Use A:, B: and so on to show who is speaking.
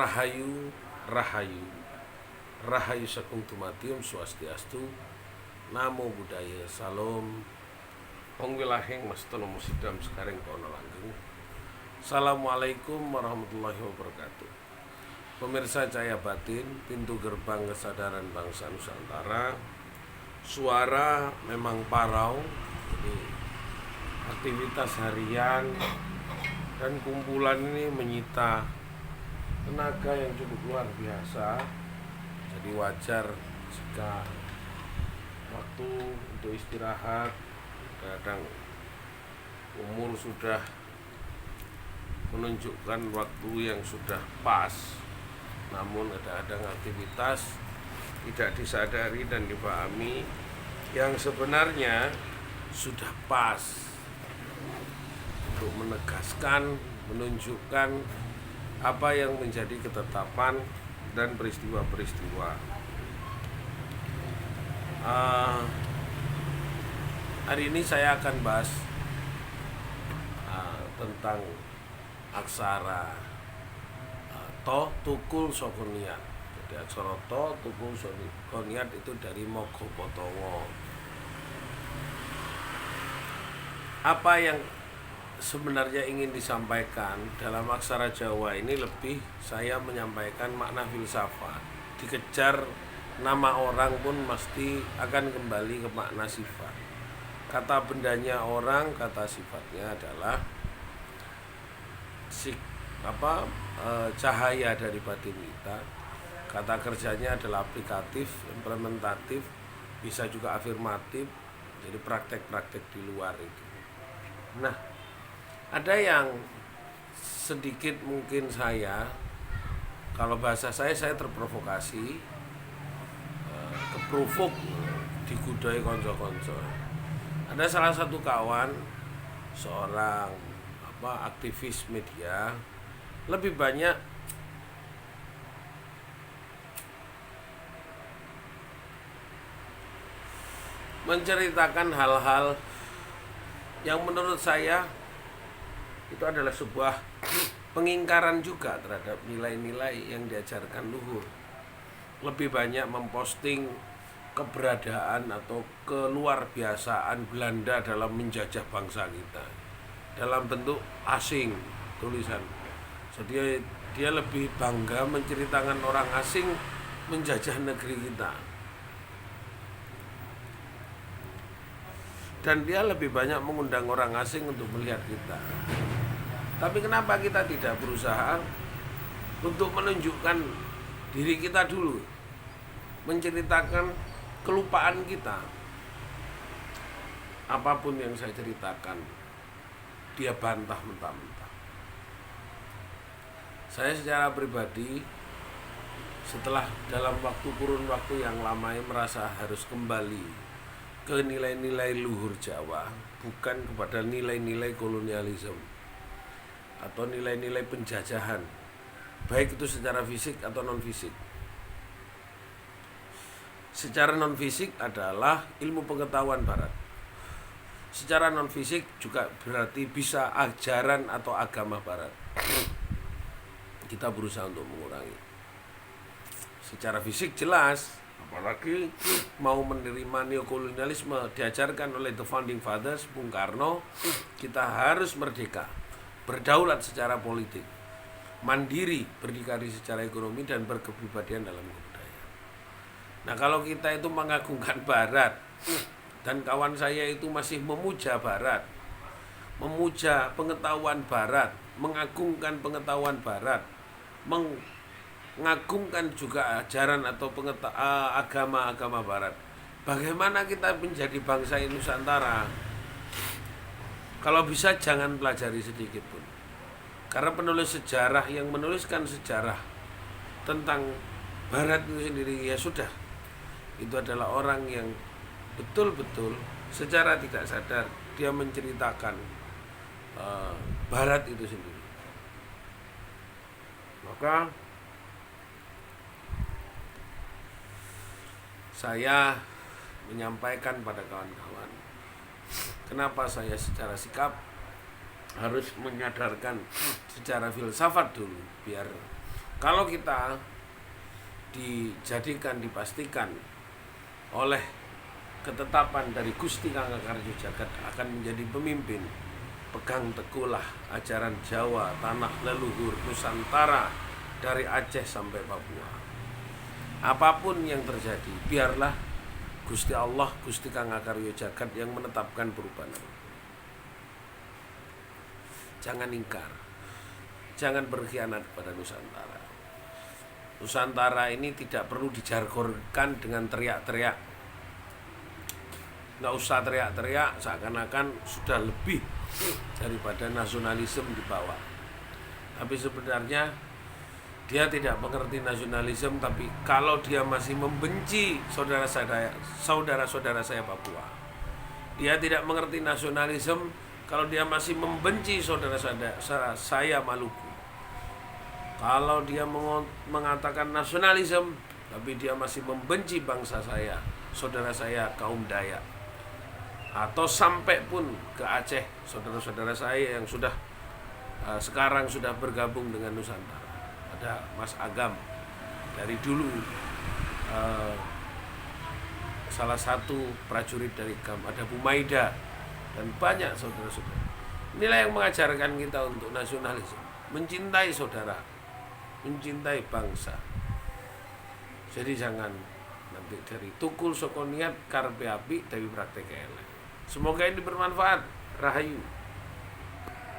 A: Rahayu, Rahayu, Rahayu Sagung Dumadium Swastiastu, Namo Buddhaya, Salam. Wong wilahing mastana musidam sekaring kono langgeng. Assalamualaikum warahmatullahi wabarakatuh. Pemirsa Cahaya Batin, pintu gerbang kesadaran bangsa Nusantara. Suara memang parau, jadi aktivitas harian dan kumpulan ini menyita tenaga yang cukup luar biasa. Jadi wajar jika waktu untuk istirahat, kadang umur sudah menunjukkan waktu yang sudah pas, namun kadang-kadang aktivitas tidak disadari dan dipahami yang sebenarnya sudah pas untuk menegaskan, menunjukkan apa yang menjadi ketetapan dan peristiwa-peristiwa. Hari ini saya akan bahas tentang aksara to, tukul, sokoniat. Jadi aksara to, tukul, sokoniat itu dari Mogo Potongo. Apa yang sebenarnya ingin disampaikan dalam aksara Jawa ini lebih saya menyampaikan makna filsafat. Dikejar nama orang pun pasti akan kembali ke makna sifat. Kata bendanya orang, kata sifatnya adalah cahaya dari batin kita. Kata kerjanya adalah aplikatif, implementatif, bisa juga afirmatif. Jadi praktek-praktek di luar itu. Nah, ada yang sedikit mungkin kalau bahasa saya terprovokasi, keprovok, digudai konco-konco. Ada salah satu kawan, seorang aktivis media, lebih banyak menceritakan hal-hal yang menurut saya itu adalah sebuah pengingkaran juga terhadap nilai-nilai yang diajarkan luhur. Lebih banyak memposting keberadaan atau keluar biasaan Belanda dalam menjajah bangsa kita dalam bentuk asing, tulisan. Jadi dia lebih bangga menceritakan orang asing menjajah negeri kita. Dan dia lebih banyak mengundang orang asing untuk melihat kita. Tapi kenapa kita tidak berusaha untuk menunjukkan diri kita dulu, menceritakan kelupaan kita? Apapun yang saya ceritakan, dia bantah mentah-mentah. Saya secara pribadi setelah dalam kurun waktu yang lama merasa harus kembali ke nilai-nilai luhur Jawa, bukan kepada nilai-nilai kolonialisme atau nilai-nilai penjajahan, baik itu secara fisik atau non fisik. Secara non fisik adalah ilmu pengetahuan barat. Secara non fisik juga berarti bisa ajaran atau agama barat. Kita berusaha untuk mengurangi. Secara fisik jelas, apalagi mau menerima neokolonialisme diajarkan oleh the founding fathers, Bung Karno, kita harus merdeka, berdaulat secara politik, mandiri, berdikari secara ekonomi, dan berkepribadian dalam kebudayaan. Nah, kalau kita itu mengagungkan barat, dan kawan saya itu masih memuja barat, memuja pengetahuan barat, mengagungkan pengetahuan barat, mengagungkan juga ajaran atau agama-agama barat, bagaimana kita menjadi bangsa Nusantara? Kalau bisa jangan pelajari sedikit pun. Karena penulis sejarah yang menuliskan sejarah tentang barat itu sendiri, ya sudah, itu adalah orang yang betul-betul secara tidak sadar dia menceritakan barat itu sendiri. Maka saya menyampaikan pada kawan-kawan, kenapa saya secara sikap harus menyadarkan secara filsafat dulu, biar Kalau kita dipastikan oleh ketetapan dari Gusti Kang Karyo Jagat akan menjadi pemimpin, pegang teguhlah ajaran Jawa, tanah leluhur Nusantara dari Aceh sampai Papua. Apapun yang terjadi, biarlah Gusti Allah, Gusti Kang Karyo Jagat yang menetapkan perubahan. Jangan ingkar, jangan berkhianat pada Nusantara. Nusantara ini tidak perlu dijargonkan dengan teriak-teriak. Nggak usah teriak-teriak seakan-akan sudah lebih daripada nasionalisme di bawah. Tapi sebenarnya dia tidak mengerti nasionalisme, tapi kalau dia masih membenci saudara-saudara saya Papua. Dia tidak mengerti nasionalisme kalau dia masih membenci saudara-saudara saya Maluku. Kalau dia mengatakan nasionalisme, tapi dia masih membenci bangsa saya, saudara saya kaum Dayak. Atau sampai pun ke Aceh, saudara-saudara saya yang sekarang sudah bergabung dengan Nusantara. Ada Mas Agam, dari dulu salah satu prajurit dari GAM, ada Bu Maida, dan banyak saudara-saudara. Inilah yang mengajarkan kita untuk nasionalisme, mencintai saudara, mencintai bangsa. Jadi jangan nanti dari tukul soko niat karpe api tapi praktek elek. Semoga ini bermanfaat. Rahayu.